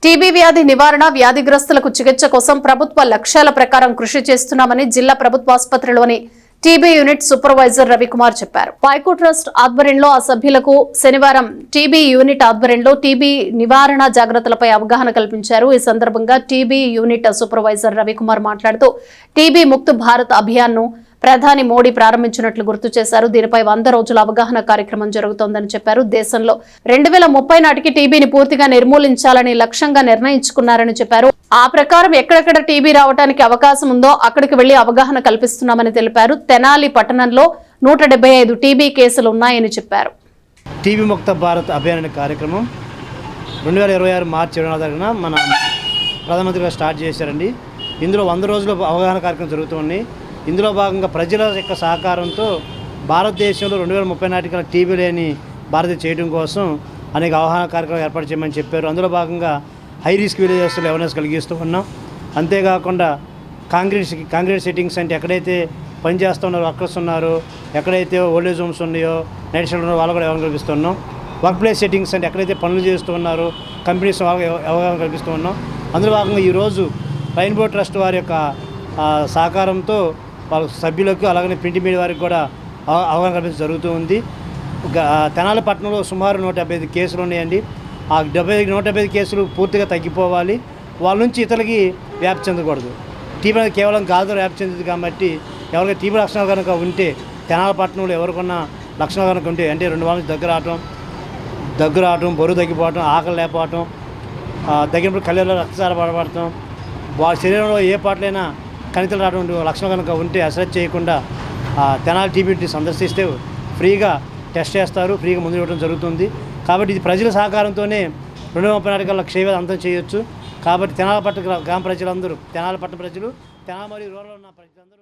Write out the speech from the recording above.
TB వ్యాధి నివారణ వ్యాధిగ్రస్తులకు చికిత్స కోసం ప్రభుత్వ లక్ష్యాల ప్రకారం కృషి చేస్తున్నామని జిల్లా ప్రభుత్వ ఆసుపత్రిలోని టీబీ యూనిట్ సూపర్వైజర్ రవికుమార్ చెప్పారు. పైకో ట్రస్ట్ ఆధ్వర్యంలో ఆ సభ్యులకు శనివారం టీబీ యూనిట్ ఆధ్వర్యంలో టీబీ నివారణ జాగ్రత్తలపై అవగాహన కల్పించారు. ఈ సందర్భంగా టీబీ యూనిట్ సూపర్వైజర్ రవికుమార్ మాట్లాడుతూ టీబీ ముక్త్ భారత్ అభియాన్ను ప్రధాని మోడీ ప్రారంభించినట్లు గుర్తు చేశారు. దీనిపై 100 రోజుల అవగాహన కార్యక్రమం జరుగుతోందని చెప్పారు. దేశంలో 2030 నాటికి టీబీని పూర్తిగా నిర్మూలించాలని లక్ష్యంగా నిర్ణయించుకున్నారని చెప్పారు. ఆ ప్రకారం ఎక్కడెక్కడ టీబీ రావడానికి అవకాశం ఉందో అక్కడికి వెళ్లి అవగాహన కల్పిస్తున్నామని తెలిపారు. తెనాలి పట్టణంలో 175 టీబీ కేసులు ఉన్నాయని చెప్పారు. టీబీ ముక్త భారత్ అభియాన్ అనే కార్యక్రమం 2026 మార్చి 24 తారీఖున మన ప్రధానమంత్రి గారు స్టార్ట్ చేశారండి. ఇందులో 100 రోజుల అవగాహన కార్యక్రమం జరుగుతుంది. ఇందులో భాగంగా ప్రజల యొక్క సహకారంతో భారతదేశంలో 2030 నాటికి టీబీ లేని భారతదేశం చేయడం కోసం అనేక అవగాహన కార్యక్రమాలు ఏర్పాటు చేయమని చెప్పారు. అందులో భాగంగా హై రిస్క్ విలేజెస్లో అవేర్నెస్ కలిగిస్తూ ఉన్నాం. అంతేకాకుండా కాంక్రీట్ సెట్టింగ్స్ అంటే ఎక్కడైతే పనిచేస్తున్నారో వర్కర్స్ ఉన్నారో, ఎక్కడైతే ఓల్డేజ్ హోమ్స్ ఉన్నాయో, నైట్ షెల్టర్ ఉన్నారో వాళ్ళు కూడా అవగాహన కల్పిస్తున్నాం. వర్క్ ప్లేస్ సెట్టింగ్స్ అంటే ఎక్కడైతే పనులు చేస్తూ ఉన్నారో కంపెనీస్ వాళ్ళకి అవగాహన కల్పిస్తూ ఉన్నాం. అందులో భాగంగా ఈరోజు రెయిన్బో ట్రస్ట్ వారి యొక్క సహకారంతో వాళ్ళ సభ్యులకు అలాగనే ప్రింట్ మీడియా వారికి కూడా అవగాహన కల్పించడం జరుగుతూ ఉంది. తెనాలి పట్టణంలో సుమారు 175 కేసులు ఉన్నాయండి. ఆ 175 కేసులు పూర్తిగా తగ్గిపోవాలి. వాళ్ళ నుంచి ఇతరులకి వ్యాప్తి చెందకూడదు. టీబీ కేవలం గాలితో వ్యాప్తి చెందుతుంది కాబట్టి ఎవరికి టీబీ లక్షణాలు కనుక ఉంటే తెనాలి పట్టణంలో ఎవరికన్నా లక్షణాలు కనుక ఉంటే అంటే 2 వారాల నుంచి దగ్గర రావటం, బరువు తగ్గిపోవటం, ఆకలి లేకపోవటం, తగ్గినప్పుడు కళ్ళలో రక్తసార పడబడటం, వాళ్ళ శరీరంలో ఏ పాటలైనా కణితలు రావడం లక్షణాలు కనుక ఉంటే అసలు చేయకుండా తెనాలి టీబీ సందర్శిస్తే ఫ్రీగా టెస్ట్ చేస్తారు, ఫ్రీగా మందులు ఇవ్వడం జరుగుతుంది. కాబట్టి ఇది ప్రజల సహకారంతోనే 2030 నాటికల్లా క్షయవ్యాధి అంతం చేయొచ్చు. కాబట్టి తెనాలి పట్టణ గ్రామ ప్రజలందరూ, తెనాలి పట్టణ ప్రజలు, తెనాలి మరియు రూరల్ ఉన్న ప్రజలందరూ